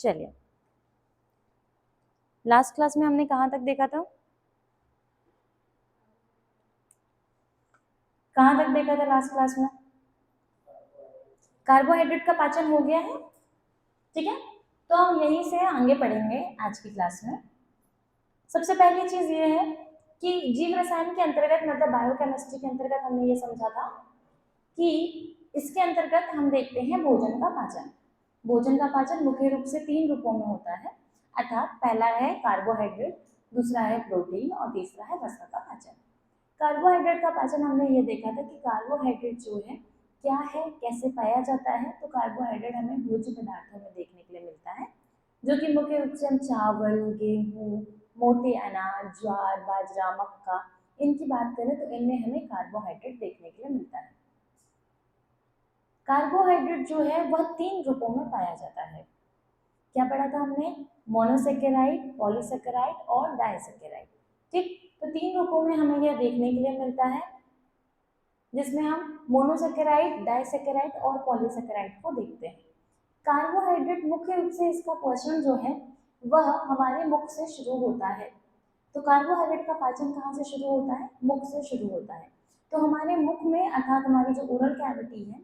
चलिए, last class में हमने कहाँ तक देखा था? कहाँ तक देखा था लास्ट क्लास में? कार्बोहाइड्रेट का पाचन हो गया है, ठीक है। तो हम यहीं से आगे पढ़ेंगे आज की क्लास में। सबसे पहली चीज ये है कि जीव रसायन के अंतर्गत मतलब बायोकेमिस्ट्री के अंतर्गत हमने ये समझा था कि इसके अंतर्गत हम देखते हैं भोजन का पाचन। भोजन का पाचन मुख्य रूप से 3 रूपों में होता है, अर्थात पहला है कार्बोहाइड्रेट, दूसरा है प्रोटीन और तीसरा है वसा का पाचन। कार्बोहाइड्रेट का पाचन हमने ये देखा था कि कार्बोहाइड्रेट जो है क्या है, कैसे पाया जाता है। तो कार्बोहाइड्रेट हमें भोज्य पदार्थों में देखने के लिए मिलता है, जो कि मुख्य रूप से हम चावल, गेहूँ, मोटे अनाज, ज्वार, बाजरा, मक्का, इनकी बात करें तो इनमें हमें कार्बोहाइड्रेट देखने के लिए मिलता है। कार्बोहाइड्रेट जो है वह 3 रूपों में पाया जाता है। क्या पढ़ा था हमने? मोनोसेकेराइड, पॉलीसेकेराइड और डाइसेकेराइड, ठीक। तो 3 रूपों में हमें यह देखने के लिए मिलता है, जिसमें हम मोनोसेकेराइड, डाइसेकेराइड और पॉलीसेकेराइड को देखते हैं। कार्बोहाइड्रेट मुख्य रूप से इसका पोषण जो है वह हमारे मुख से शुरू होता है। तो कार्बोहाइड्रेट का पाचन कहाँ से शुरू होता है? मुख से शुरू होता है। तो हमारे मुख में अर्थात हमारी जो ओरल कैविटी है,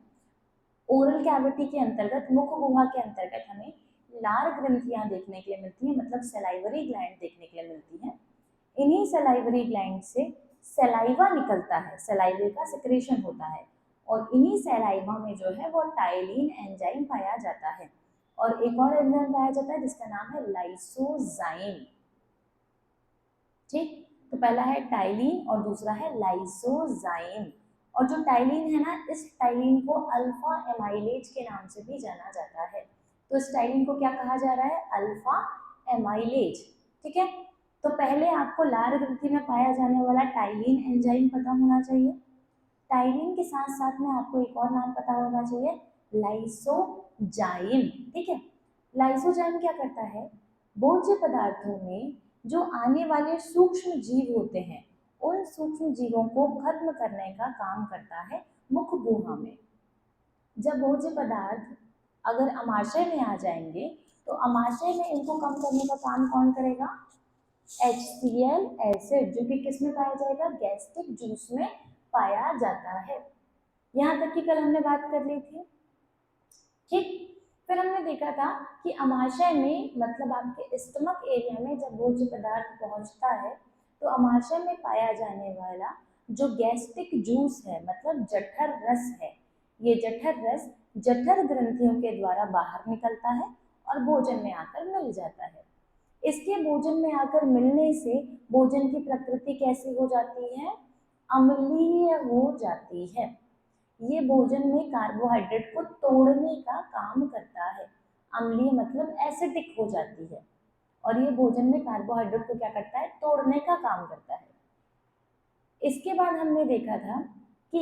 ओरल कैविटी के अंतर्गत, मुख गुहा के अंतर्गत हमें लार ग्रंथियां देखने के लिए मिलती हैं, मतलब सलाइवरी ग्लैंड देखने के लिए मिलती है। इन्हीं सलाइवरी ग्लैंड से सलाइवा निकलता है, सलाइवे का सिक्रेशन होता है, और इन्हीं सलाइवा में जो है वो टाइलिन एंजाइम पाया जाता है। और एक और एंजाइम पाया जाता है जिसका नाम है लाइसोजाइम, ठीक। तो पहला है टाइलिन और दूसरा है लाइसोजाइम। और जो टाइलिन है ना, इस टाइलिन को अल्फा एमाइलेज के नाम से भी जाना जाता है। तो इस टाइलिन को क्या कहा जा रहा है? अल्फा एमाइलेज, ठीक है। तो पहले आपको लार ग्रंथि में पाया जाने वाला टाइलिन एंजाइम पता होना चाहिए। टाइलिन के साथ साथ में आपको एक और नाम पता होना चाहिए, लाइसोजाइम, ठीक है। लाइसोजाइम क्या करता है? भोज्य पदार्थों में जो आने वाले सूक्ष्म जीव होते हैं, उन सूक्ष्म जीवों को खत्म करने का काम करता है मुख गुहा में। जब भोज्य पदार्थ अगर अमाशय में आ जाएंगे तो अमाशय में इनको कम करने का काम कौन करेगा? HCl एसिड, जो कि किस में पाया जाएगा? गैस्ट्रिक जूस में पाया जाता है। यहाँ तक की कल हमने बात कर ली थी, ठीक। फिर हमने देखा था कि अमाशय में मतलब आपके स्टमक एरिया में जब भोज्य पदार्थ पहुंचता है तो अमाशय में पाया जाने वाला जो गैस्ट्रिक जूस है, मतलब जठर रस है, ये जठर रस जठर ग्रंथियों के द्वारा बाहर निकलता है और भोजन में आकर मिल जाता है। इसके भोजन में आकर मिलने से भोजन की प्रकृति कैसी हो जाती है? अम्लीय हो जाती है। ये भोजन में कार्बोहाइड्रेट को तोड़ने का काम करता है। अम्लीय मतलब एसिडिक हो जाती है, और ये भोजन में कार्बोहाइड्रेट को क्या करता है? तोड़ने का काम करता है। इसके बाद हमने देखा था कि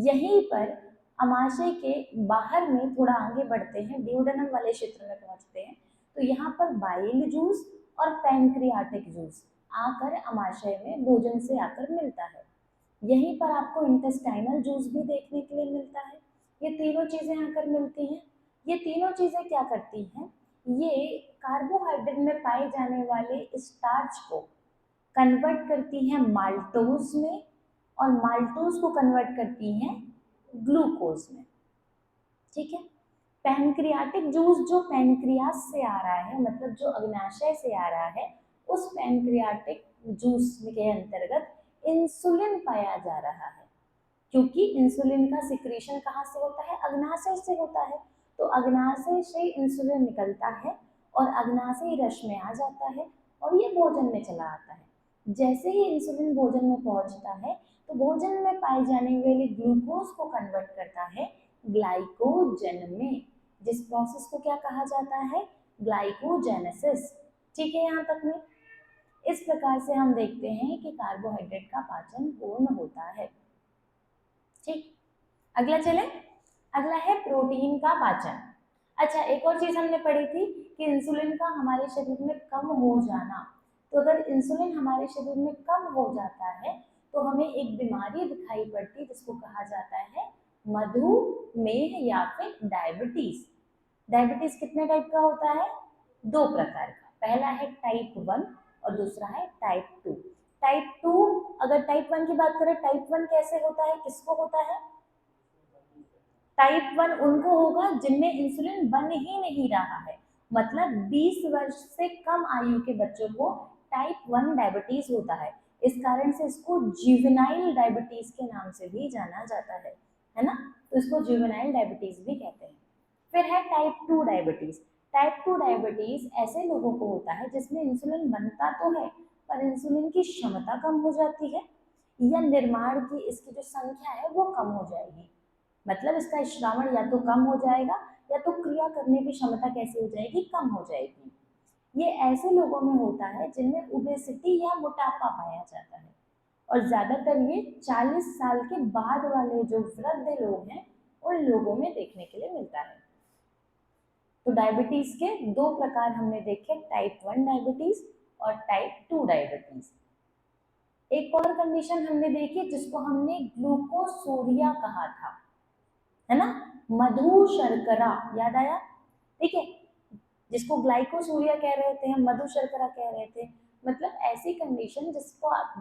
यहीं पर अमाशय के बाहर में थोड़ा आगे बढ़ते हैं, ड्यूडेनम वाले क्षेत्र में पहुंचते हैं, तो यहाँ पर बाइल जूस और पैंक्रियाटिक जूस आकर अमाशय में भोजन से आकर मिलता है। यहीं पर आपको इंटेस्टाइनल जूस भी देखने के लिए मिलता है। ये तीनों चीजें आकर मिलती हैं। ये तीनों चीजें क्या करती हैं? ये कार्बोहाइड्रेट में पाए जाने वाले स्टार्च को कन्वर्ट करती हैं माल्टोज में, और माल्टोज को कन्वर्ट करती हैं ग्लूकोज में, ठीक है। पैनक्रियाटिक जूस जो पैनक्रियास से आ रहा है, मतलब जो अग्नाशय से आ रहा है, उस पैनक्रियाटिक जूस के अंतर्गत इंसुलिन पाया जा रहा है, क्योंकि इंसुलिन का सिक्रीशन कहाँ से होता है? अग्नाशय से होता है। तो अग्नाशय से इंसुलिन निकलता है और अग्नाशय रस में आ जाता है और ये भोजन में चला आता है। जैसे ही इंसुलिन भोजन में पहुंचता है तो भोजन में पाए जाने वाले ग्लूकोज को कन्वर्ट करता है ग्लाइकोजन में, जिस प्रोसेस को क्या कहा जाता है? ग्लाइकोजेनेसिस, ठीक है। यहाँ तक में इस प्रकार से हम देखते हैं कि कार्बोहाइड्रेट का पाचन पूर्ण होता है, ठीक। अगला चले, अगला है प्रोटीन का पाचन। अच्छा, एक और चीज हमने पढ़ी थी कि इंसुलिन का हमारे शरीर में कम हो जाना। तो अगर इंसुलिन हमारे शरीर में कम हो जाता है तो हमें एक बीमारी दिखाई पड़ती है जिसको कहा जाता है मधुमेह या फिर डायबिटीज। डायबिटीज कितने टाइप का होता है? दो प्रकार का, पहला है टाइप 1 और दूसरा है टाइप 2। टाइप 2, अगर टाइप 1 की बात करें, टाइप 1 कैसे होता है, किसको होता है? टाइप 1 उनको होगा जिनमें इंसुलिन बन ही नहीं रहा है, मतलब 20 वर्ष से कम आयु के बच्चों को टाइप 1 डायबिटीज होता है। इस कारण से इसको जुवेनाइल डायबिटीज के नाम से भी जाना जाता है ना? तो इसको जुवेनाइल डायबिटीज भी कहते हैं। फिर है टाइप 2 डायबिटीज। टाइप 2 डायबिटीज ऐसे लोगों को होता है जिसमें इंसुलिन बनता तो है पर इंसुलिन की क्षमता कम हो जाती है, या निर्माण की इसकी जो संख्या है वो कम हो जाएगी, मतलब इसका श्रावण या तो कम हो जाएगा या तो क्रिया करने की क्षमता कैसी हो जाएगी, कम हो जाएगी। ये ऐसे लोगों में होता है जिनमें ओबेसिटी या मोटापा पाया जाता है, और ज्यादातर ये 40 साल के बाद वाले जो वृद्ध लोग हैं उन लोगों में देखने के लिए मिलता है। तो डायबिटीज के दो प्रकार हमने देखे, टाइप 1 डायबिटीज और टाइप 2 डायबिटीज। एक और कंडीशन हमने देखी जिसको हमने ग्लूकोसूरिया कहा था, है ना? मधु शर्करा, याद आया? ठीक है, जिसको ग्लाइकोसूरिया कह रहे थे हम, मधु शर्करा कह रहे थे, मतलब ऐसी कंडीशन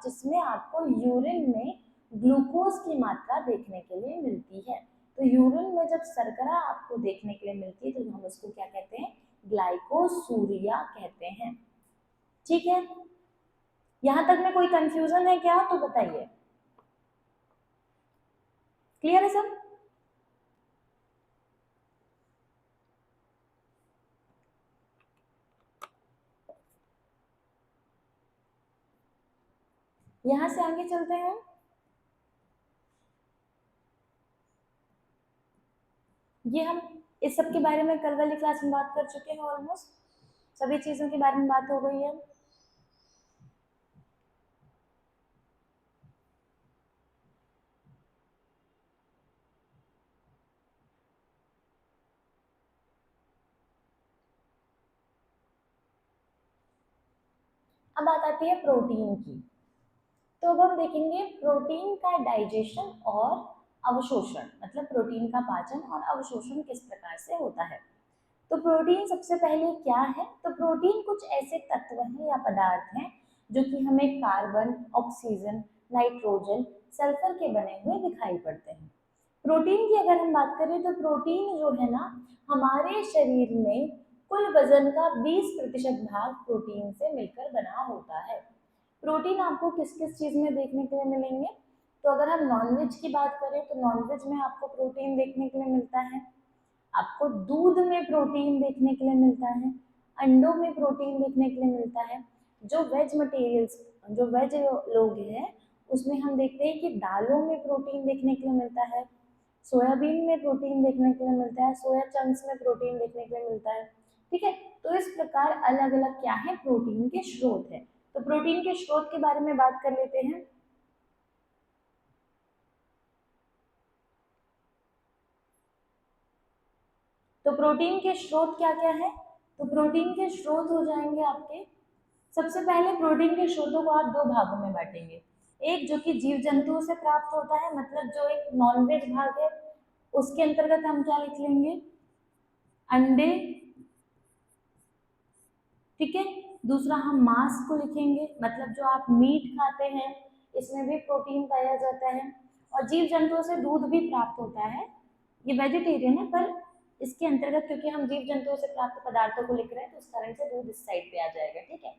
जिसमें आपको यूरिन में ग्लूकोज की मात्रा देखने के लिए मिलती है। तो यूरिन में जब शर्करा आपको देखने के लिए मिलती है तो हम उसको क्या कहते हैं? ग्लाइकोसूरिया कहते हैं। ठीक है, यहां तक में कोई कंफ्यूजन है क्या? तो बताइए, क्लियर है सब? यहां से आगे चलते हैं। ये हम इस सब के बारे में कल वाली क्लास में बात कर चुके हैं, ऑलमोस्ट सभी चीजों के बारे में बात हो गई है। अब बात आती है प्रोटीन की। तो अब हम देखेंगे प्रोटीन का डाइजेशन और अवशोषण, मतलब प्रोटीन का पाचन और अवशोषण किस प्रकार से होता है। तो प्रोटीन सबसे पहले क्या है? तो प्रोटीन कुछ ऐसे तत्व हैं या पदार्थ हैं जो कि हमें कार्बन, ऑक्सीजन, नाइट्रोजन, सल्फर के बने हुए दिखाई पड़ते हैं। प्रोटीन की अगर हम बात करें तो प्रोटीन जो है ना, हमारे शरीर में कुल वजन का 20% भाग प्रोटीन से मिलकर बना होता है। प्रोटीन आपको किस किस चीज में देखने के लिए मिलेंगे? तो अगर हम नॉनवेज की बात करें तो नॉनवेज में आपको प्रोटीन देखने के लिए मिलता है, आपको दूध में प्रोटीन देखने के लिए मिलता है, अंडों में प्रोटीन देखने के लिए मिलता है। जो वेज मटेरियल्स, जो वेज लोग हैं उसमें हम देखते हैं कि दालों में प्रोटीन देखने के लिए मिलता है, सोयाबीन में प्रोटीन देखने के लिए मिलता है, सोया चंक्स में प्रोटीन देखने के लिए मिलता है। ठीक है, तो इस प्रकार अलग अलग क्या है, प्रोटीन के स्रोत है। तो प्रोटीन के स्रोत के बारे में बात कर लेते हैं। तो प्रोटीन के स्रोत क्या क्या है? तो प्रोटीन के स्रोत हो जाएंगे आपके, सबसे पहले प्रोटीन के स्रोतों को आप दो भागों में बांटेंगे। एक जो कि जीव जंतुओं से प्राप्त होता है, मतलब जो एक नॉनवेज भाग है, उसके अंतर्गत हम क्या लिख लेंगे? अंडे। ठीक है, दूसरा हम मांस को लिखेंगे, मतलब जो आप मीट खाते हैं इसमें भी प्रोटीन पाया जाता है। और जीव जंतुओं से दूध भी प्राप्त होता है, ये वेजिटेरियन है पर इसके अंतर्गत क्योंकि हम जीव जंतुओं से प्राप्त पदार्थों को लिख रहे हैं तो उस कारण से दूध इस साइड पे आ जाएगा। ठीक है,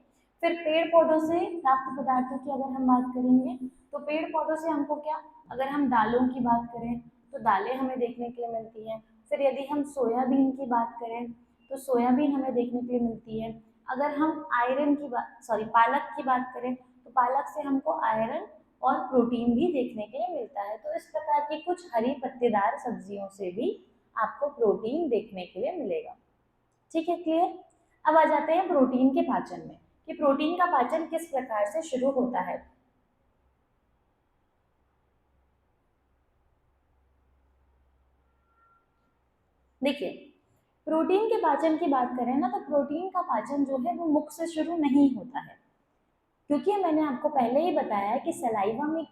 फिर पेड़ पौधों से प्राप्त पदार्थों की अगर हम बात करेंगे तो पेड़ पौधों से हमको क्या, अगर हम दालों की बात करें तो दालें हमें देखने के लिए मिलती हैं। फिर यदि हम सोयाबीन की बात करें तो सोयाबीन हमें देखने के लिए मिलती है। अगर हम आयरन की बात, सॉरी पालक की बात करें तो पालक से हमको आयरन और प्रोटीन भी देखने के लिए मिलता है। तो इस प्रकार की कुछ हरी पत्तेदार सब्जियों से भी आपको प्रोटीन देखने के लिए मिलेगा। ठीक है, क्लियर? अब आ जाते हैं प्रोटीन के पाचन में, कि प्रोटीन का पाचन किस प्रकार से शुरू होता है। देखिए, प्रोटीन के पाचन की बात करें ना तो प्रोटीन का पाचन जो है वो मुख से शुरू नहीं होता है, क्योंकि मैंने आपको पहले ही बताया कि सलाइवा में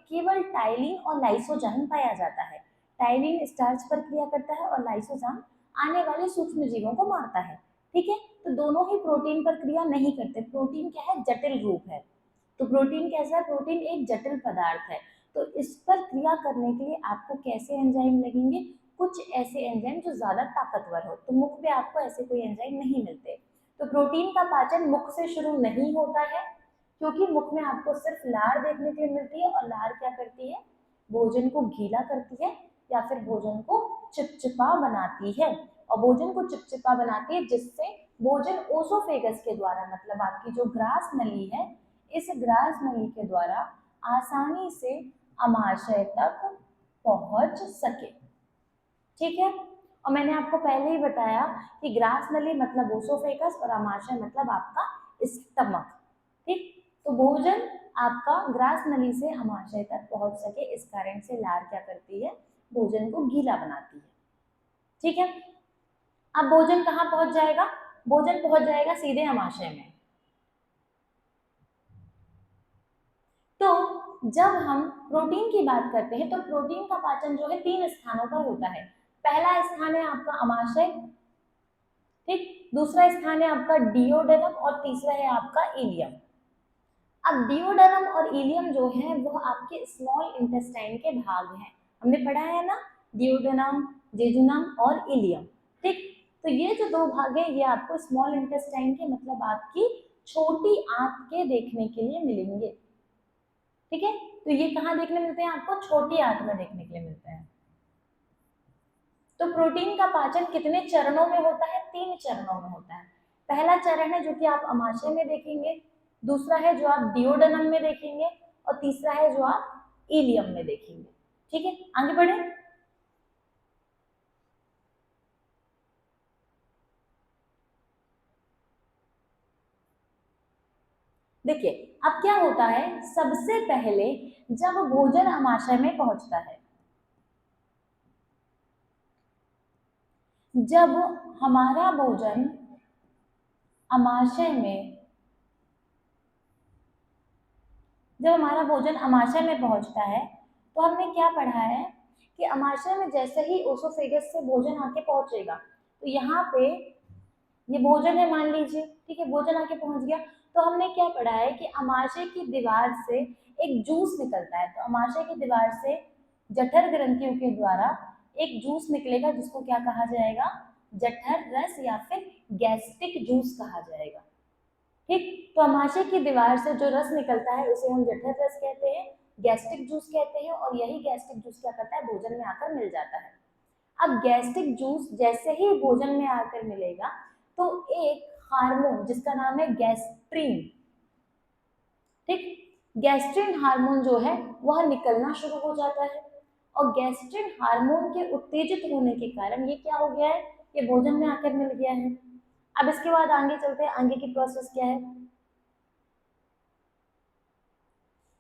केवल टाइलिन और लाइसोजाइम पाया जाता है। टाइलिन स्टार्च पर क्रिया करता है और लाइसोजाइम आने वाले सूक्ष्म जीवों को मारता है। ठीक है। तो दोनों ही प्रोटीन पर क्रिया नहीं करते। प्रोटीन क्या है, जटिल रूप है। तो प्रोटीन कैसा है, प्रोटीन एक जटिल पदार्थ है। तो इस पर क्रिया करने के लिए आपको कैसे एंजाइम लगेंगे, कुछ ऐसे एंजाइम जो ज्यादा ताकतवर हो। तो मुख में आपको ऐसे कोई एंजाइम नहीं मिलते। तो प्रोटीन का पाचन मुख से शुरू नहीं होता है, क्योंकि मुख में आपको सिर्फ लार देखने के लिए मिलती है, और लार क्या करती है, भोजन को गीला करती है या फिर भोजन को चिपचिपा बनाती है। और भोजन को चिपचिपा बनाती है जिससे भोजन ओसोफेगस के द्वारा, मतलब आपकी जो ग्रास नली है, इस ग्रास नली के द्वारा आसानी से अमाशय तक पहुंच सके। ठीक है। और मैंने आपको पहले ही बताया कि ग्रास नली मतलब ओसोफेगस और अमाशय मतलब आपका स्टमक। ठीक। तो भोजन आपका ग्रास नली से अमाशय तक पहुंच सके, इस कारण से लार क्या करती है, भोजन को गीला बनाती है। ठीक है। अब भोजन कहाँ पहुंच जाएगा, भोजन पहुंच जाएगा सीधे अमाशय में। तो जब हम प्रोटीन की बात करते हैं तो प्रोटीन का पाचन जो है 3 स्थानों पर होता है। पहला स्थान है आपका अमाशय, ठीक। दूसरा स्थान है आपका डिओडेनम और तीसरा है आपका इलियम। अब डिओडेनम और इलियम जो है वो आपके स्मॉल इंटेस्टाइन के भाग हैं। हमने पढ़ा है ना, डिओडेनम, जेजुनम और इलियम। ठीक। तो ये जो दो भाग हैं ये आपको स्मॉल इंटेस्टाइन के मतलब आपकी छोटी आंत के देखने के लिए मिलेंगे। ठीक है। तो ये कहाँ देखने मिलते हैं आपको, छोटी आंत में देखने के लिए मिलते हैं। तो प्रोटीन का पाचन कितने चरणों में होता है, 3 चरणों में होता है। पहला चरण है जो कि आप अमाशय में देखेंगे, दूसरा है जो आप डिओडेनम में देखेंगे, और तीसरा है जो आप इलियम में देखेंगे। ठीक है, आगे बढ़े। देखिए अब क्या होता है, सबसे पहले जब भोजन अमाशय में पहुंचता है, जब हमारा भोजन अमाशय में जब हमारा भोजन अमाशय में पहुंचता है तो हमने क्या पढ़ा है कि अमाशय में जैसे ही ओसोफेगस से भोजन आके पहुंचेगा, तो यहाँ पे ये भोजन है मान लीजिए, ठीक है, भोजन आके पहुंच गया। तो हमने क्या पढ़ा है कि अमाशय की दीवार से एक जूस निकलता है। तो अमाशय की दीवार से जठर ग्रंथियों के द्वारा एक जूस निकलेगा जिसको क्या कहा जाएगा, जठर रस या फिर गैस्ट्रिक जूस कहा जाएगा। ठीक। तो अमाशय की दीवार से जो रस निकलता है उसे हम जठर रस कहते हैं, गैस्ट्रिक जूस कहते हैं, और यही गैस्ट्रिक जूस क्या करता है, भोजन में आकर मिल जाता है। अब गैस्ट्रिक जूस जैसे ही भोजन में आकर मिलेगा तो एक हार्मोन जिसका नाम है गैस्ट्रिन, ठीक, गैस्ट्रिन हार्मोन जो है वह निकलना शुरू हो जाता है। और गैस्ट्रिन हार्मोन के उत्तेजित होने के कारण ये क्या हो गया है, ये भोजन में आकर मिल गया है। अब इसके बाद आगे चलते हैं, आगे की प्रोसेस क्या है।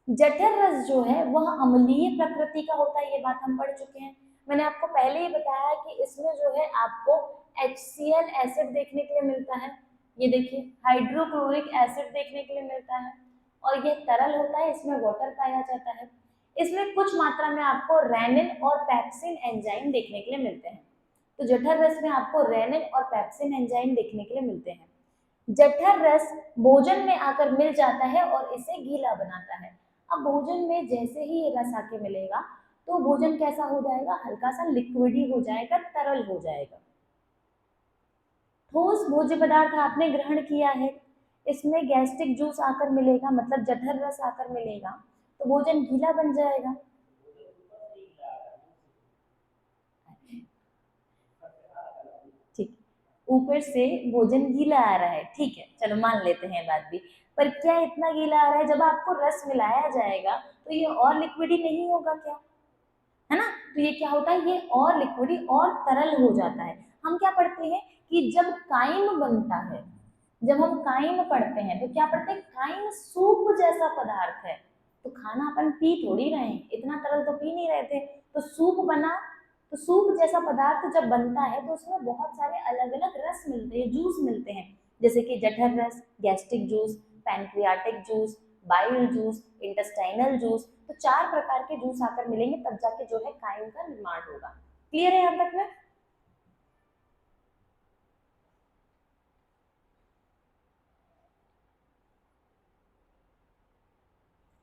जठर रस जो है वह अम्लीय प्रकृति का होता है, ये बात हम पढ़ चुके हैं। मैंने आपको पहले ही बताया कि इसमें जो है आपको HCl एसिड देखने के लिए मिलता है, ये देखिए हाइड्रोक्लोरिक एसिड देखने के लिए मिलता है, और यह तरल होता है, इसमें वाटर पाया जाता है। इसमें कुछ मात्रा में आपको रेनिन और पेप्सिन एंजाइम देखने के लिए मिलते हैं। तो जठर रस में आपको रेनिन और पेप्सिन एंजाइम देखने के लिए मिलते हैं। जठर रस भोजन में आकर मिल जाता है और इसे गीला बनाता है। अब भोजन में जैसे ही ये रस आके मिलेगा तो भोजन कैसा हो जाएगा, हल्का सा लिक्विडी हो जाएगा, तरल हो जाएगा। ठोस भोज्य पदार्थ आपने ग्रहण किया है, इसमें गैस्ट्रिक जूस आकर मिलेगा मतलब जठर रस आकर मिलेगा, तो भोजन गीला बन जाएगा। ठीक, ऊपर से भोजन गीला आ रहा है, ठीक है, चलो मान लेते हैं बात भी। पर क्या इतना गीला आ रहा है, जब आपको रस मिलाया जाएगा तो ये और लिक्विडी नहीं होगा क्या, है ना। तो ये क्या होता है, ये और लिक्विडी और तरल हो जाता है। हम क्या पढ़ते हैं कि जब काइम बनता है, जब हम काइम पढ़ते हैं तो क्या पढ़ते हैं, काइम सूप जैसा पदार्थ है। तो खाना अपन पी थोड़ी रहे हैं, इतना तरल तो पी नहीं रहे थे। तो सूप बना, तो सूप जैसा पदार्थ जब बनता है तो उसमें बहुत सारे अलग अलग रस मिलते हैं, जूस मिलते हैं, जैसे कि जठर रस, gastric juice, pancreatic juice, bile juice, intestinal juice. तो 4 प्रकार के जूस आकर मिलेंगे तब जाके जो है काइम का निर्माण होगा। क्लियर है यहाँ तक में।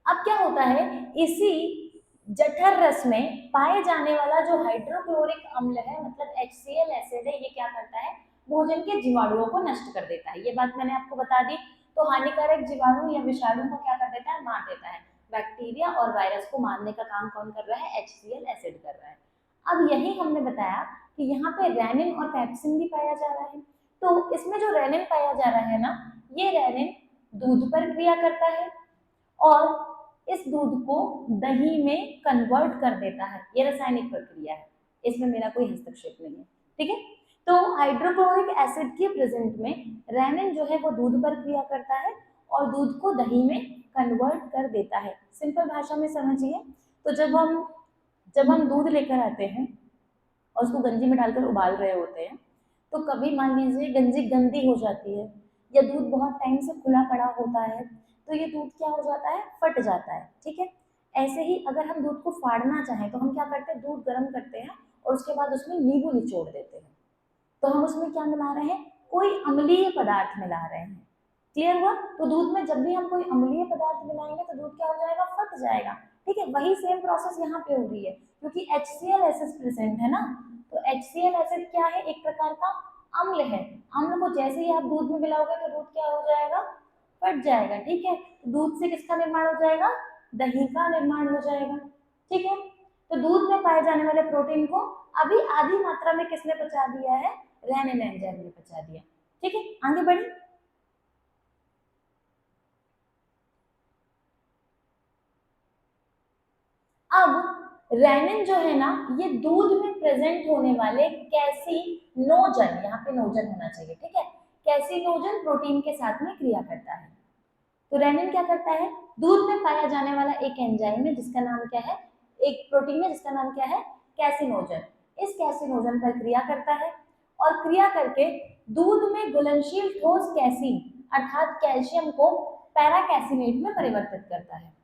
अब क्या होता है, इसी जठर रस में पाए जाने वाला जो हाइड्रोक्लोरिक अम्ल है, मतलब HCl एसिड है, ये क्या करता है, भोजन के जीवाणुओं को नष्ट कर देता है। ये बात मैंने आपको बता दी। तो हानिकारक जीवाणु या विषाणु को क्या कर देता है, मार देता है। बैक्टीरिया और वायरस को मारने का काम कौन कर रहा है, HCl एसिड कर रहा है। अब यही हमने बताया कि यहाँ पे रेनिन और पेप्सिन भी पाया जा रहा है। तो इसमें जो रेनिन पाया जा रहा है ना, ये रेनिन दूध पर क्रिया करता है और इस दूध को दही में कन्वर्ट कर देता है। ये रासायनिक प्रक्रिया है, इसमें मेरा कोई हस्तक्षेप नहीं है, ठीक है। तो हाइड्रोक्लोरिक एसिड के प्रेजेंट में रेनिन जो है वो दूध पर क्रिया करता है और दूध को दही में कन्वर्ट कर देता है। सिंपल भाषा में समझिए, तो जब हम दूध लेकर आते हैं और उसको गंजी में डालकर उबाल रहे होते हैं, तो कभी मान लीजिए गंजी गंदी हो जाती है या दूध बहुत टाइम से खुला पड़ा होता है, तो ये दूध क्या हो जाता है, फट जाता है, ठीक है। ऐसे ही अगर हम दूध को फाड़ना चाहें तो हम क्या करते हैं, दूध गर्म करते हैं और उसके बाद उसमें नींबू निचोड़ देते हैं। तो हम उसमें क्या मिला रहे हैं, कोई अम्लीय पदार्थ मिला रहे हैं। क्लियर हुआ। तो दूध में जब भी हम कोई अम्लीय पदार्थ मिलाएंगे तो दूध क्या हो जाएगा, फट जाएगा, ठीक है। वही सेम प्रोसेस यहाँ पे हो रही है, क्योंकि HCl एसिड प्रेजेंट है ना। तो HCl एसिड क्या है, एक प्रकार का अम्ल है। अम्ल को जैसे ही आप दूध में मिलाओगे तो दूध क्या हो जाएगा, फट जाएगा, ठीक है। तो दूध से किसका निर्माण हो जाएगा, दही का निर्माण हो जाएगा, ठीक है। तो दूध में पाए जाने वाले प्रोटीन को अभी आधी मात्रा में किसने पचा दिया है, रेनिन एंजाइम ने पचा दिया, ठीक है। आगे बढ़ी। अब रेनिन जो है ना, ये दूध में प्रेजेंट होने वाले कैसिनोजन, यहाँ पे नोजन होना चाहिए, ठीक है, कैसिनोजन प्रोटीन के साथ में क्रिया करता है। तो रेनिन क्या करता है, दूध में पाया जाने वाला एक एंजाइम है जिसका नाम क्या है, एक प्रोटीन है जिसका नाम क्या है, कैसिनोजन। इस कैसिनोजन पर क्रिया करता है और क्रिया करके दूध में घुलनशील ठोस कैसीन अर्थात कैल्शियम को पैराकैसिनेट में परिवर्तित करता है।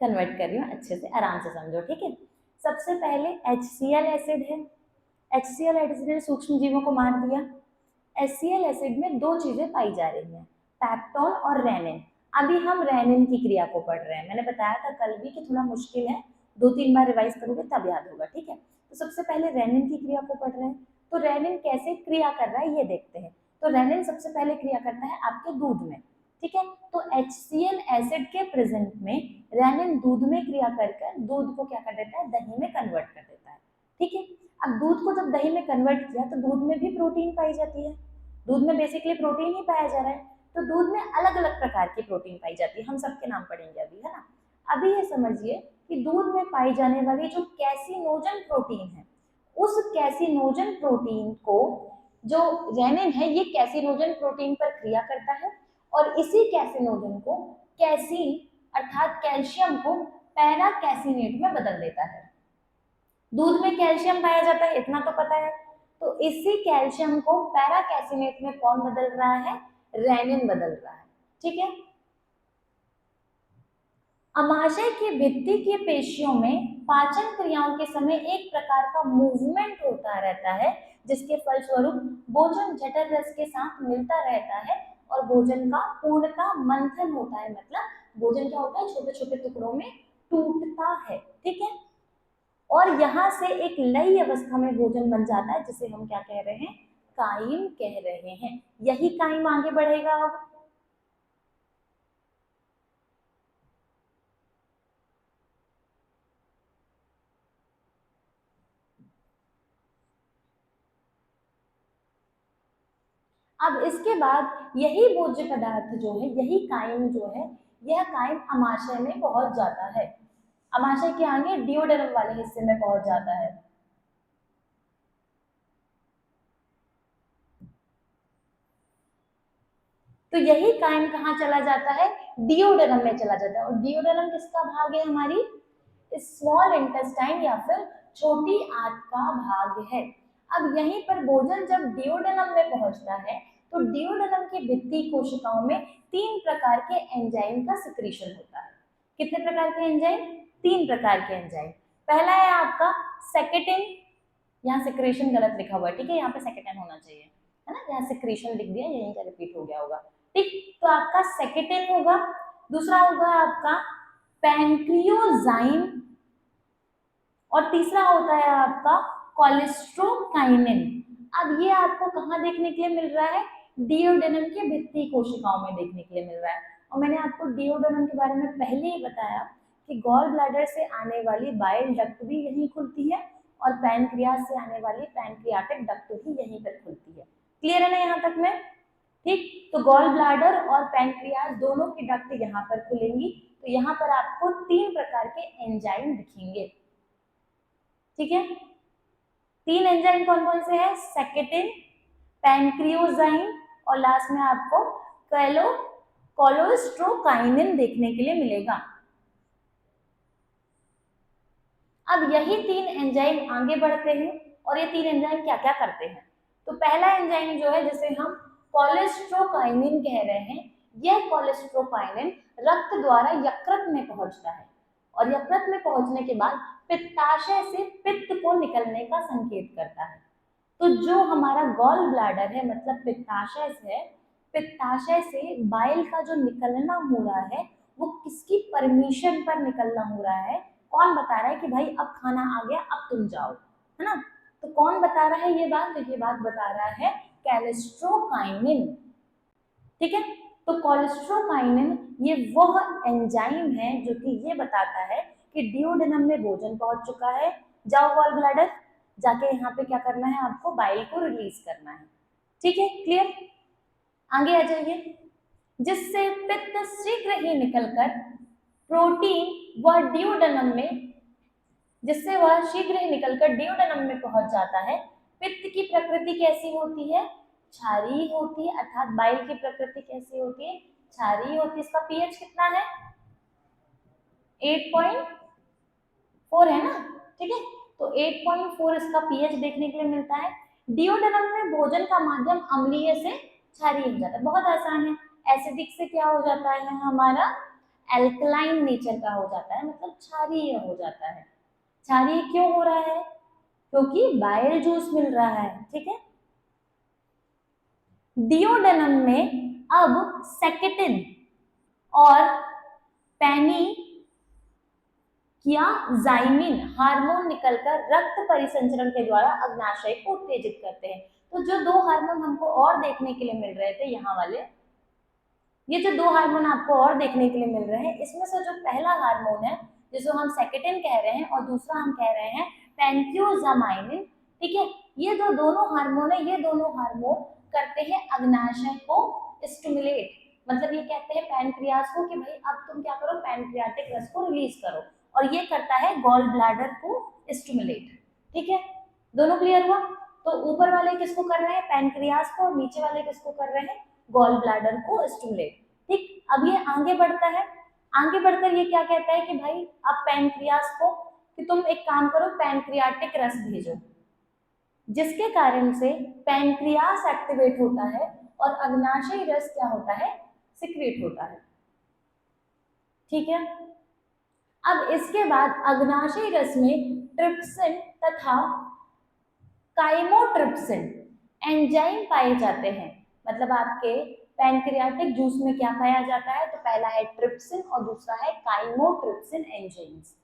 कन्वर्ट कर रही हूँ, अच्छे से आराम से समझो, ठीक है। सबसे पहले HCl एसिड है, HCl एसिड ने सूक्ष्म जीवों को मार दिया। HCl एसिड में दो चीजें पाई जा रही हैं, पैप्टोन और रेनिन। अभी हम रेनिन की क्रिया को पढ़ रहे हैं, मैंने बताया था कल भी कि थोड़ा मुश्किल है, 2-3 बार रिवाइज करोगे तब याद होगा, ठीक है। तो सबसे पहले रेनिन की क्रिया को पढ़ रहे हैं। तो रेनिन कैसे क्रिया कर रहा है ये देखते हैं। तो रेनिन सबसे पहले क्रिया करता है आपके दूध में, ठीक है। तो HCl एसिड के प्रेजेंट में रेनिन दूध में क्रिया कर दूध को क्या कर देता है, दही में कन्वर्ट कर देता है, ठीक है। अब दूध को जब दही में कन्वर्ट किया तो दूध में भी प्रोटीन पाई जाती है, दूध में बेसिकली प्रोटीन ही पाया जा रहा है। तो दूध में अलग अलग प्रकार की प्रोटीन पाई जाती है, हम सबके नाम पढ़ेंगे अभी, है ना। अभी ये समझिए कि दूध में पाई जाने वाली जो कैसिनोजन प्रोटीन है, उस कैसिनोजन प्रोटीन को जो रेनिन है, ये कैसिनोजन प्रोटीन पर क्रिया करता है और इसी कैसिनोजन को कैसीन अर्थात कैल्शियम को पैरा कैसिनेट में बदल देता है। दूध में कैल्शियम पाया जाता है, इतना तो पता है। तो इसी कैल्शियम को पैरा कैसिनेट में कौन बदल रहा है, रेनिन बदल रहा है, ठीक है। अमाशय की भित्ति की पेशियों में पाचन क्रियाओं के समय एक प्रकार का मूवमेंट होता रहता है, जिसके फलस्वरूप भोजन जठर रस के साथ मिलता रहता है और भोजन का पूर्णतः मंथन होता है, मतलब भोजन क्या होता है, छोटे छोटे टुकड़ों में टूटता है, ठीक है। और यहाँ से एक लय अवस्था में भोजन बन जाता है, जिसे हम क्या कह रहे हैं, काइम कह रहे हैं। यही काइम आगे बढ़ेगा। अब इसके बाद यही भोज्य पदार्थ जो है, यही काइम जो है, यह काइम अमाशय में पहुंच जाता है। अमाशय के आगे डिओडेनम वाले हिस्से में पहुंच जाता है। तो यही काइम कहाँ चला जाता है, डिओडेनम में चला जाता है। और डिओडेनम किसका भाग है, हमारी स्मॉल इंटेस्टाइन या फिर छोटी आंत का भाग है। अब यहीं पर भोजन जब डिओडेनम में पहुंचता है तो डिओडेनम की भित्ति कोशिकाओं में 3 प्रकार के एंजाइम का सिक्रीशन होता है। कितने प्रकार के एंजाइम, 3 प्रकार के एंजाइम। पहला है आपका सेकेटिन, यहाँ सिक्रेशन गलत लिखा हुआ है, ठीक है, यहाँ पे सेकेटिन होना चाहिए, है ना, यहाँ सिक्रेशन लिख दिया, यहीं का रिपीट हो गया होगा। ठीक, तो आपका सेकेटिन होगा, दूसरा होगा आपका पैंक्रियोजाइम, और तीसरा होता है आपका कोलेस्ट्रोकाइनिन। अब ये आपको कहाँ देखने के लिए मिल रहा है? डिओडेनम के भित्ति कोशिकाओं में देखने के लिए मिल रहा है। और मैंने आपको डिओडेनम के बारे में पहले ही बताया कि गॉल ब्लैडर से आने वाली बाइल डक्ट भी यहीं खुलती है और पैनक्रियाज से आने वाली पैनक्रियाटिक डक्ट भी यहीं पर खुलती है। क्लियर है ना यहाँ तक में? ठीक, तो गॉल ब्लैडर और पैनक्रियाज दोनों की डक्ट यहाँ पर खुलेंगी। तो यहाँ पर आपको 3 प्रकार के एंजाइम दिखेंगे। ठीक है, 3 एंजाइम कौन कौन से हैं? सेकेटिन, पैनक्रियोजाइम और लास्ट में आपको कोलेस्ट्रोकाइनिन देखने के लिए मिलेगा। अब यही 3 एंजाइम आगे बढ़ते हैं और ये 3 एंजाइम क्या क्या करते हैं। तो पहला एंजाइम जो है जिसे हम कोलेस्ट्रोकाइनिन कह रहे हैं, यह कोलेस्ट्रोकाइनिन रक्त द्वारा यकृत में पहुंचता है और यकृत में पहुंचने के बाद पित्ताशय से पित्त को निकलने का संकेत करता है। तो जो हमारा गॉल ब्लैडर है मतलब पित्ताशय से, पित्ताशय से बाइल का जो निकलना हो रहा है वो किसकी परमिशन पर निकलना हो रहा है? कौन बता रहा है कि भाई अब खाना आ गया, अब तुम जाओ, है ना? तो कौन बता रहा है ये बात? तो ये बात बता रहा है कोलेस्ट्रोकाइनिन। ठीक है, तो कोलेस्ट्रोकाइनिन ये वह एंजाइम है जो कि ये बताता है कि डिओडेनम में भोजन पहुंच चुका है, जाओ गॉल ब्लैडर, जाके यहाँ पे क्या करना है? आपको बाइल को रिलीज करना है। ठीक है, क्लियर? आगे आ जाइए। जिससे पित्त शीघ्र ही निकलकर प्रोटीन व डिओडेनम में, जिससे वह शीघ्र ही निकलकर डिओडेनम में पहुंच जाता है। पित्त की प्रकृति कैसी होती है? क्षारीय होती है, अर्थात बाइल की प्रकृति कैसी होती है? क्षारीय होती है। इसका पीएच कितना है? 8.4 है ना? ठीक है, तो 8.4 इसका पीएच देखने के लिए मिलता है। डिओडेनम में भोजन का माध्यम अम्लीय से क्षारीय हो जाता है। बहुत आसान है, एसिडिक से क्या हो जाता है? हमारा एल्कलाइन नेचर का हो जाता है, मतलब क्षारीय हो जाता है। क्षारीय क्यों हो रहा है? क्योंकि बाइल जूस मिल रहा है। ठीक है, डिओडेनम में अब सेकेटिन और पैनी या जाइमिन हार्मोन निकलकर रक्त परिसंचरण के द्वारा अग्नाशय को उत्तेजित करते हैं। तो जो 2 हार्मोन हमको और देखने के लिए मिल रहे थे यहाँ वाले, ये जो 2 हार्मोन आपको और देखने के लिए मिल रहे हैं, इसमें से जो पहला हार्मोन है जिसको हम सेकेटिन कह रहे हैं और दूसरा हम कह रहे हैं पैंक्रियोजामाइनिन। ठीक है, ये जो दोनों हार्मोन है, ये दोनों हार्मोन करते हैं अग्नाशय को स्टिमुलेट, मतलब ये कहते हैं पैनक्रियाज को कि भाई अब तुम क्या करो? पैनक्रियाटिक रस को रिलीज करो, और ये करता है गॉल ब्लैडर को स्टिमुलेट। ठीक है, दोनों क्लियर हुआ? तो ऊपर वाले किसको कर रहे हैं? पैनक्रियाज को, और नीचे वाले किसको कर रहे हैं? गॉल ब्लैडर को स्टिमुलेट। ठीक, अब ये आगे बढ़ता है, आगे बढ़कर ये क्या कहता है कि भाई अब पैनक्रियाज को कि तुम एक काम करो, पैनक्रियाटिक रस भेजो, जिसके कारण से पैनक्रियास एक्टिवेट होता है और अग्नाशयी रस क्या होता है? सिक्रेट होता है। ठीक है, अब इसके बाद अग्नाशयी रस में ट्रिप्सिन तथा काइमोट्रिप्सिन एंजाइम पाए जाते हैं। मतलब आपके पैनक्रियाटिक जूस में क्या पाया जाता है? तो पहला है ट्रिप्सिन और दूसरा है काइमोट्रिप्सिन एंजाइम्स।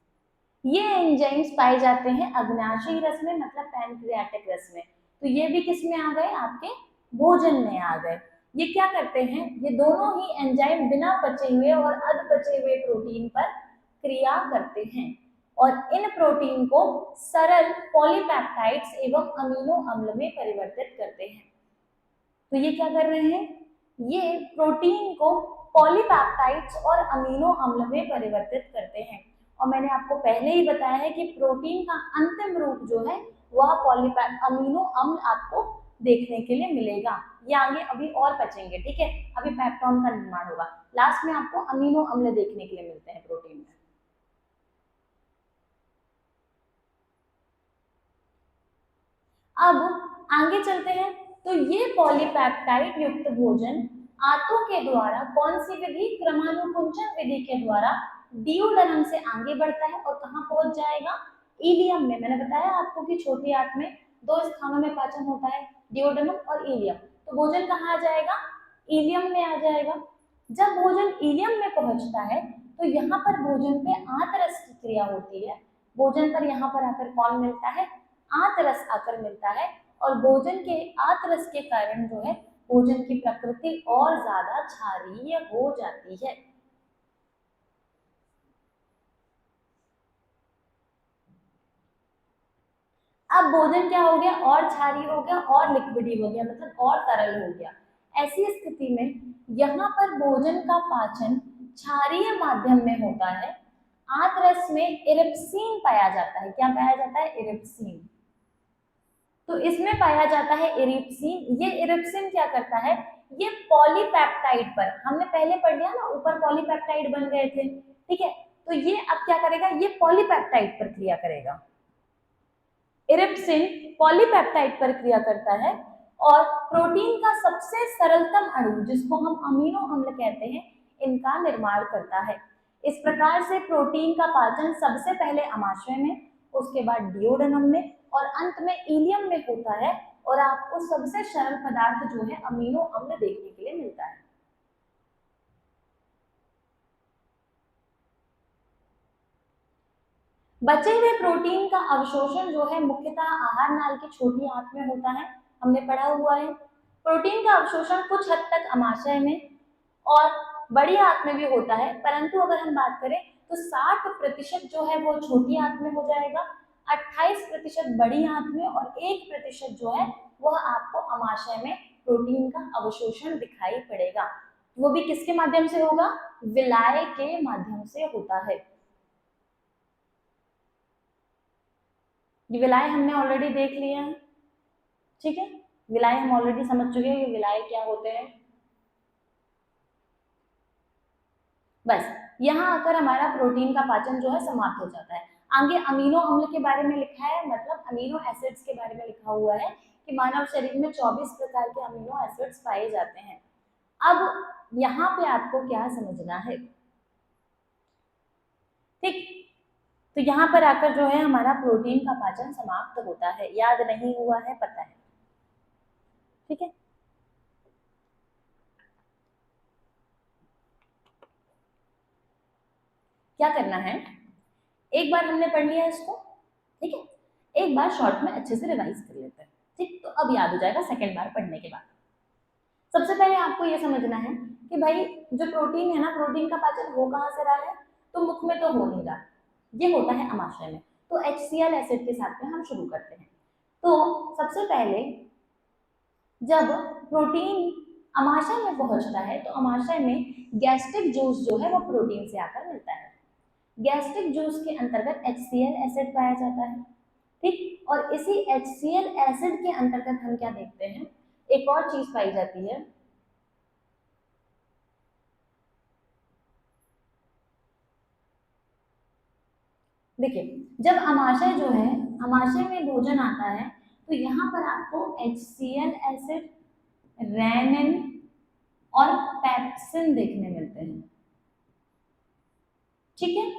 ये एंजाइम्स पाए जाते हैं अग्नाशयी रस में, मतलब पैनक्रियाटिक रस में। तो ये भी किस में आ गए? आपके भोजन में आ गए। ये क्या करते हैं? ये दोनों ही एंजाइम बिना पचे हुए और अध पचे हुए प्रोटीन पर क्रिया करते हैं और इन प्रोटीन को सरल पॉलीपेप्टाइड्स एवं अमीनो अम्ल में परिवर्तित करते हैं। तो ये क्या कर रहे हैं? ये प्रोटीन को पॉलीपेप्टाइड्स और अमीनो अम्ल में परिवर्तित करते हैं। और मैंने आपको पहले ही बताया है कि प्रोटीन का अंतिम रूप जो है वह अमीनो अम्ल आपको देखने के लिए मिलेगा। ये आगे अभी और बचेंगे। ठीक है, अभी पेप्टोन का निर्माण होगा, लास्ट में आपको अमीनो अम्ल देखने के लिए मिलते हैं प्रोटीन में। अब आगे चलते हैं। तो ये पॉलीपेप्टाइड युक्त भोजन आंतों के द्वारा कौन सी विधि? क्रमानुकुंचन विधि के द्वारा डिओडेनम से आगे बढ़ता है और कहां पहुंच जाएगा? इलियम में। मैंने बताया आपको कि छोटी आंत में 2 स्थानों में पाचन होता है, डिओडेनम और इलियम। तो भोजन कहाँ आ जाएगा? इलियम में आ जाएगा। जब भोजन इलियम में पहुंचता है तो यहाँ पर भोजन पे आंतरस की क्रिया होती है। भोजन पर यहाँ पर आकर कौन मिलता है, आंतरस आकर मिलता है, और भोजन के आंतरस के कारण जो है भोजन की प्रकृति और ज्यादा क्षारीय हो जाती है। अब भोजन क्या हो गया, और क्षारीय हो गया और लिक्विडी हो गया, मतलब और तरल हो गया। ऐसी स्थिति में यहाँ पर भोजन का पाचन क्षारीय माध्यम में होता है। आंतरस में इरिप्सिन पाया जाता है। क्या पाया जाता है, इरिप्सिन। तो इसमें पाया जाता है इरिप्सिन। ये इरिप्सिन क्या करता है, ये पॉलीपेप्टाइड पर, हमने पहले पढ़ लिया ना, ऊपर पॉलीपेप्टाइड बन गए थे, ठीक है। तो ये अब क्या करेगा, ये पॉलीपेप्टाइड पर क्रिया करेगा। इरिप्सिन पॉलीपेप्टाइड पर क्रिया करता है और प्रोटीन का सबसे सरलतम अणु, जिसको हम अमीनो अम्ल कहते हैं, इनका निर्माण करता है। इस प्रकार से प्रोटीन का पाचन सबसे पहले अमाशय में, उसके बाद डिओडेनम में और अंत में इलियम में होता है। और आपको सबसे सरल पदार्थ जो है अमीनो अम्ल देखने के लिए मिलता है। बचे हुए प्रोटीन का अवशोषण जो है मुख्यतः आहार नाल की छोटी आंत में होता है, हमने पढ़ा हुआ है। प्रोटीन का अवशोषण कुछ हद तक अमाशय में और बड़ी आंत में भी होता है, परंतु अगर हम बात करें तो 60% जो है वो छोटी आंत में हो जाएगा, 28% बड़ी आंत में और 1% जो है वह आपको अमाशय में प्रोटीन का अवशोषण दिखाई पड़ेगा। वो भी किसके माध्यम से होगा, विलाय के माध्यम से होता है। ये विलाय हमने ऑलरेडी देख लिया है, ठीक है। विलाय हम ऑलरेडी समझ चुके हैं, ये विलाय क्या होते हैं। बस यहाँ आकर हमारा प्रोटीन का पाचन जो है समाप्त हो जाता है। आगे अमीनो अम्ल के बारे में लिखा है, मतलब अमीनो एसिड्स के बारे में लिखा हुआ है कि मानव शरीर में 24 प्रकार के अमीनो एसिड्स पाए जाते हैं। अब यहाँ पे आपको क्या समझना है, ठीक। तो यहाँ पर आकर जो है हमारा प्रोटीन का पाचन समाप्त होता है। याद नहीं हुआ है, पता है, ठीक है। क्या करना है, एक बार हमने पढ़ लिया इसको, ठीक है, एक बार शॉर्ट में अच्छे से रिवाइज कर लेते हैं, ठीक। तो अब याद हो जाएगा सेकंड बार पढ़ने के बाद। सबसे पहले आपको ये समझना है कि भाई जो प्रोटीन है ना, प्रोटीन का पाचन हो कहाँ से रहा है, तो मुख में तो हो नहीं रहा, ये होता है अमाशय में। तो HCl एसिड के साथ में हम शुरू करते हैं। तो सबसे पहले जब प्रोटीन अमाशय में पहुंचता है तो अमाशय में गैस्ट्रिक जूस जो है वो प्रोटीन से आकर मिलता है। गैस्ट्रिक जूस के अंतर्गत HCl एसिड पाया जाता है, ठीक। और इसी HCl एसिड के अंतर्गत हम क्या देखते हैं, एक और चीज पाई जाती है। देखिए, जब अमाशय जो है, अमाशय में भोजन आता है तो यहाँ पर आपको HCl एसिड, रेनिन और पेप्सिन देखने मिलते हैं, ठीक है।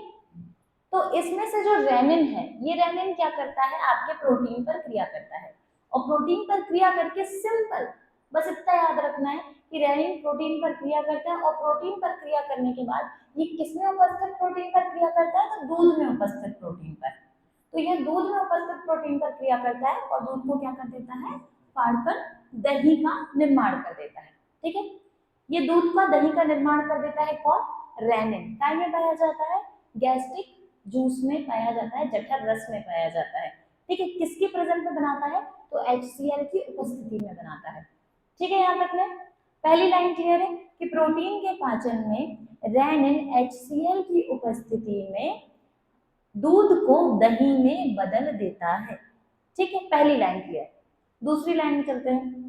तो इसमें से जो रेनिन है, ये रेनिन क्या करता है, आपके प्रोटीन पर क्रिया करता है। और प्रोटीन पर क्रिया करके सिंपल, बस इतना याद रखना है कि रेनिन प्रोटीन पर क्रिया करता है। और प्रोटीन पर क्रिया करने के बाद ये किसमें उपस्थित प्रोटीन पर क्रिया करता है, तो दूध में उपस्थित प्रोटीन पर। तो ये दूध में उपस्थित प्रोटीन पर क्रिया करता है और दूध को क्या कर देता है, फाड़कर दही का निर्माण कर देता है, ठीक है। ये दूध का दही का निर्माण कर देता है कौन, रेनिन। काय में पाया जाता है, गैस्ट्रिक जूस में पाया जाता है, जठर रस में पाया जाता है, ठीक है। किसकी प्रेजेंट में बनाता है, तो HCl की उपस्थिति में बनाता है, ठीक है। यहाँ तक में पहली लाइन क्लियर है कि प्रोटीन के पाचन में रेनिन HCl की उपस्थिति में दूध को दही में बदल देता है, ठीक है। पहली लाइन क्लियर। दूसरी लाइन में चलते हैं।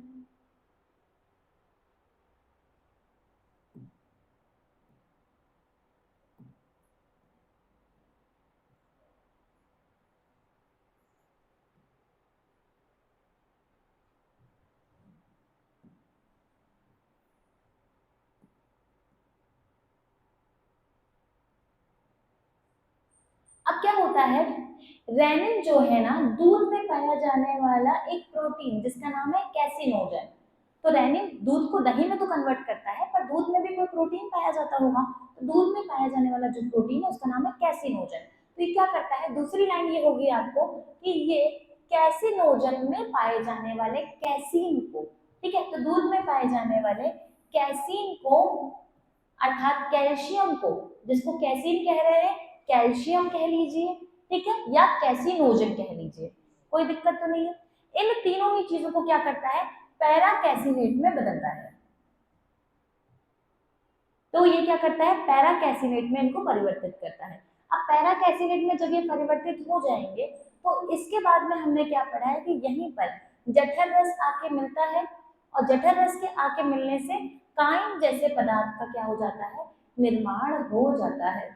अब क्या होता है, रेनिन जो है ना, दूध में पाया जाने वाला एक प्रोटीन जिसका नाम है कैसिनोजन। तो रेनिन दूध को दही में तो कन्वर्ट करता है, पर दूध में भी कोई प्रोटीन पाया जाता होगा, तो दूध में पाया जाने वाला जो प्रोटीन है उसका नाम है कैसिनोजन। तो ये क्या करता है, दूसरी लाइन ये होगी आपको कि ये कैसिनोजन में पाए जाने वाले कैसीन को, ठीक है, तो दूध में पाए जाने वाले कैसीन को अर्थात कैल्शियम को, जिसको कैसीन कह रहे हैं, कैल्शियम कह लीजिए, ठीक है, या कैसिनोजन कह लीजिए, कोई दिक्कत तो नहीं है। इन तीनों ही चीजों को क्या करता है, पैरा कैसिनेट में बदलता है। तो ये क्या करता है, पैरा कैसिनेट में इनको परिवर्तित करता है। अब पैरा कैसिनेट में जब ये परिवर्तित हो जाएंगे तो इसके बाद में हमने क्या पढ़ा है कि यहीं पर जठर रस आके मिलता है, और जठर रस के आके मिलने से काइम जैसे पदार्थ का क्या हो जाता है, निर्माण हो जाता है।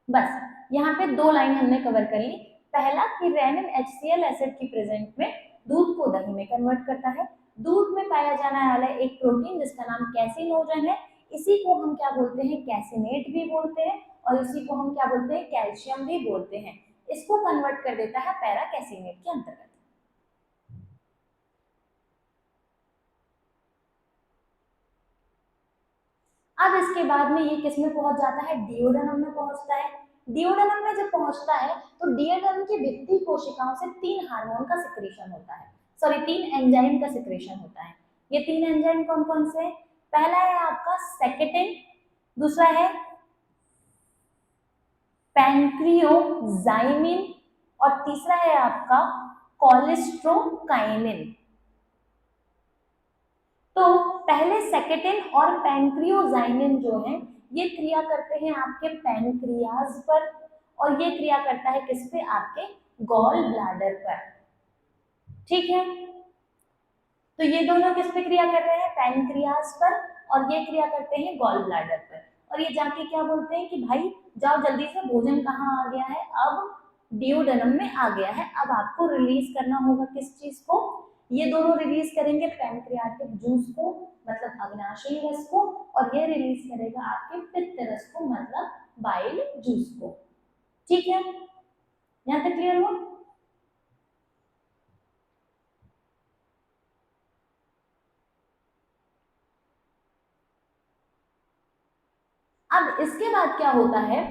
बस यहाँ पे दो लाइन हमने कवर कर ली। पहला कि रेनिन HCl एसिड की प्रेजेंट में दूध को दही में कन्वर्ट करता है, दूध में पाया जाने वाला एक प्रोटीन जिसका नाम कैसिनोजन है, इसी को हम क्या बोलते हैं, कैसिनेट भी बोलते हैं, और इसी को हम क्या बोलते हैं, कैल्शियम भी बोलते हैं। इसको कन्वर्ट कर देता है पैरा कैसिनेट के अंतर्गत। अब इसके बाद में ये किस में पहुंच जाता है, डिओडेनम में पहुंचता है। डिओडेनम में जब पहुंचता है तो डिओडेनम की भित्ति कोशिकाओं से तीन हार्मोन का सिक्रेशन होता है, सॉरी तीन एंजाइम का सिक्रेशन होता है। ये तीन एंजाइम कौन कौन से हैं, पहला है आपका सेकेटिन, दूसरा है पैंक्रियोजाइमिन, और तीसरा है आपका कोलेस्ट्रोकाइनिन। तो पहले सेकेटिन और पैंक्रियोजाइनिन जो है ये क्रिया करते हैं आपके पैंक्रियाज पर, और ये क्रिया करता है किस पे, आपके गॉल ब्लैडर पर, ठीक है। तो ये दोनों किस पे क्रिया कर रहे हैं, पैंक्रियाज पर, और ये क्रिया करते हैं गॉल ब्लैडर पर। और ये जाके क्या बोलते हैं कि भाई जाओ जल्दी से, भोजन कहाँ आ गया है, अब डिओडेनम में आ गया है, अब आपको रिलीज करना होगा किस चीज को, ये दोनों रिलीज करेंगे पैंक्रियाटिक जूस को, मतलब अग्नाशयी रस को, और ये रिलीज करेगा आपके पित्त रस को, मतलब बाइल जूस को, ठीक है, यहाँ तक क्लियर हुआ। अब इसके बाद क्या होता है,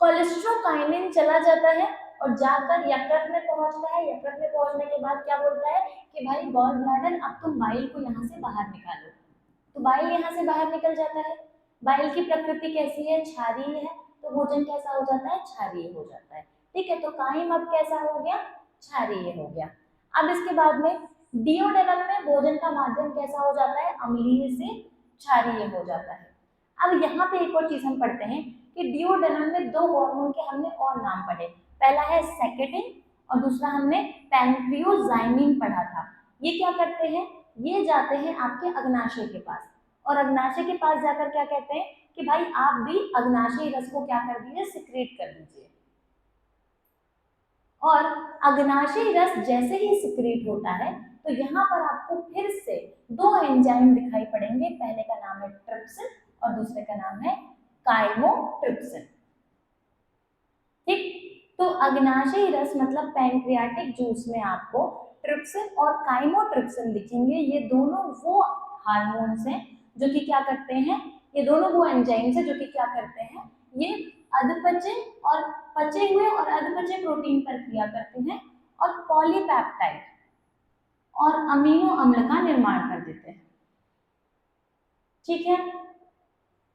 कोलेस्ट्रोकाइनिन चला जाता है और जाकर यकृत में पहुंचता है, यकृत में पहुंचने के बाद क्या बोलता है कि भाई गॉल ब्लैडर अब तुम बाइल को यहाँ से बाहर निकालो, तो बाइल यहाँ से बाहर निकल जाता है। बाइल की प्रकृति कैसी है, क्षारीय है, तो भोजन कैसा हो जाता है, क्षारीय हो जाता है, ठीक है। तो काइम अब कैसा हो गया, क्षारीय हो गया। अब इसके बाद में डिओडेनम में भोजन का माध्यम कैसा हो जाता है, अम्लीय से क्षारीय हो जाता है। अब यहाँ पे एक और चीज हम पढ़ते हैं कि डिओडेनम में दो हार्मोन के हमने और नाम पढ़े, पहला है सेकेटिन और दूसरा हमने पैंक्रियोजाइमिन पढ़ा था। ये क्या करते हैं, ये जाते हैं आपके अग्नाशय के पास, और अग्नाशय के पास जाकर क्या कहते हैं कि भाई आप भी अग्नाशयी रस को क्या कर दीजिए, सिक्रेट कर दीजिए। और अग्नाशयी रस जैसे ही सिक्रेट होता है तो यहाँ पर आपको फिर से दो एंजाइम दिखाई पड़ेंगे, पहले का नाम है ट्रिप्सिन और दूसरे का नाम है काइमोट्रिप्सिन, ठीक। तो अग्नाशयी रस मतलब पैंक्रियाटिक जूस में आपको ट्रिप्सिन और काइमोट्रिप्सिन दिखेंगे। ये दोनों वो हार्मोन्स हैं जो कि क्या करते हैं, ये दोनों वो एंजाइम्स हैं जो कि क्या करते हैं, ये अधपचे और पचे हुए और अधपचे प्रोटीन पर क्रिया करते हैं और पॉलीपेप्टाइड और अमीनो अम्ल का निर्माण कर देते हैं, ठीक है।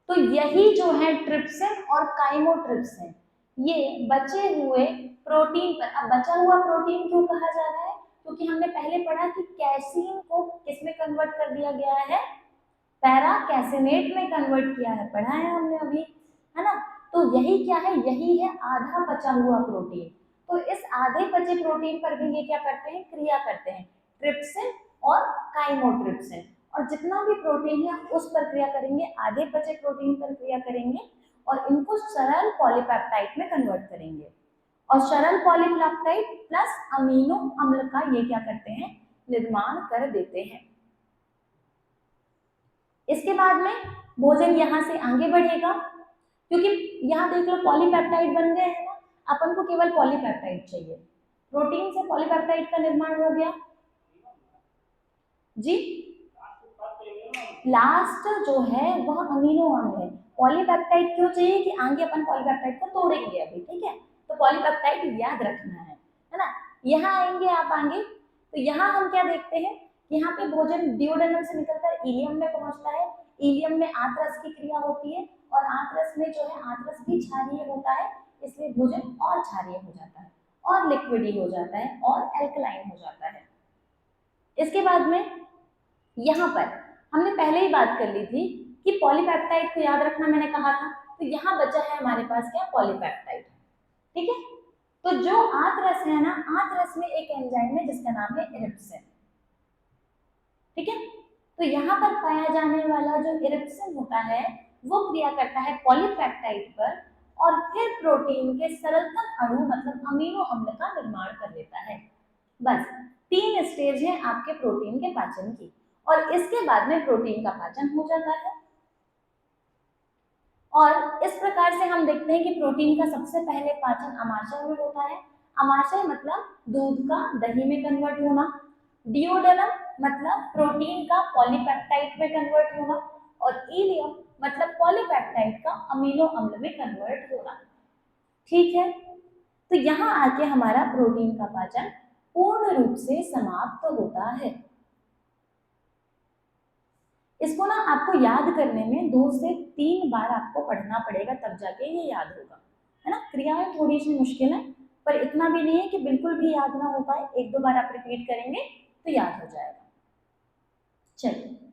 तो यही जो है ट्रिप्सिन और काइमोट्रिप्सिन, ये बचे हुए प्रोटीन पर, अब बचा हुआ प्रोटीन क्यों कहा जा रहा है, क्योंकि हमने पहले पढ़ा कि कैसीन को किसमें कन्वर्ट कर दिया गया है, पैरा कैसिनेट में कन्वर्ट किया है, पढ़ा है हमने अभी, है ना। तो यही क्या है, यही है आधा बचा हुआ प्रोटीन। तो इस आधे बचे प्रोटीन पर भी ये क्या करते हैं, क्रिया करते हैं, ट्रिप्सिन और काइमोट्रिप्सिन, और जितना भी प्रोटीन है उस पर क्रिया करेंगे, आधे बचे प्रोटीन पर क्रिया करेंगे और इनको सरल पॉलीपेप्टाइड में कन्वर्ट करेंगे, और सरल पॉलीपेप्टाइड प्लस अमीनो अम्ल का ये क्या करते हैं, निर्माण कर देते हैं। इसके बाद में भोजन यहाँ से आगे बढ़ेगा, क्योंकि यहाँ देख लो पॉलीपेप्टाइड बन गए हैं ना, अपन को केवल पॉलीपेप्टाइड चाहिए, प्रोटीन से पॉलीपेप्टाइड का निर्माण हो गया जी। लास्ट जो है वह अमीनो अम्ल है। पॉलीपेप्टाइड क्यों चाहिए कि आगे अपन पॉलीपेप्टाइड को तोड़ेंगे अभी, ठीक है, तो पॉलीपेप्टाइड याद रखना है ना। यहाँ आएंगे आप आगे, तो यहाँ हम क्या देखते हैं, यहाँ पे भोजन डिओडेनम से निकलकर इलियम में पहुंचता है, इलियम में आंतरस की क्रिया होती है, और आंतरस में जो है आंतरस भी क्षारीय होता है, इसलिए भोजन और क्षारीय हो जाता है और लिक्विडी हो जाता है और एल्कलाइन हो जाता है। इसके बाद में यहाँ पर हमने पहले ही बात कर ली थी कि पॉलीपेप्टाइड को याद रखना मैंने कहा था, तो यहाँ बचा है हमारे पास क्या, पॉलीपेप्टाइड, ठीक है। तो जो आंतरस है ना, आंतरस में एक एंजाइम है जिसका नाम है इरिप्सिन, ठीक है। तो यहाँ पर पाया जाने वाला जो इरिप्सिन होता है वो क्रिया करता है पॉलीपेप्टाइड पर, और फिर प्रोटीन के सरलतम अणु मतलब अमीनो अम्ल का निर्माण कर लेता है। बस 3 स्टेज हैं आपके प्रोटीन के पाचन की, और इसके बाद में प्रोटीन का पाचन हो जाता है। और इस प्रकार से हम देखते हैं कि प्रोटीन का सबसे पहले पाचन अमाशय में होता है। अमाशय मतलब दूध का दही में कन्वर्ट होना, डिओडेनम मतलब प्रोटीन का पॉलीपेप्टाइड में कन्वर्ट होना, और इलियम मतलब पॉलीपेप्टाइड का अमीनो अम्ल में कन्वर्ट होना, ठीक है। तो यहाँ आके हमारा प्रोटीन का पाचन पूर्ण रूप से समाप्त होता है। इसको ना आपको याद करने में 2 से 3 बार आपको पढ़ना पड़ेगा, तब जाके ये याद होगा, है ना। क्रियाएं थोड़ी सी मुश्किल है, पर इतना भी नहीं है कि बिल्कुल भी याद ना हो पाए, 1-2 बार आप रिपीट करेंगे तो याद हो जाएगा। चलिए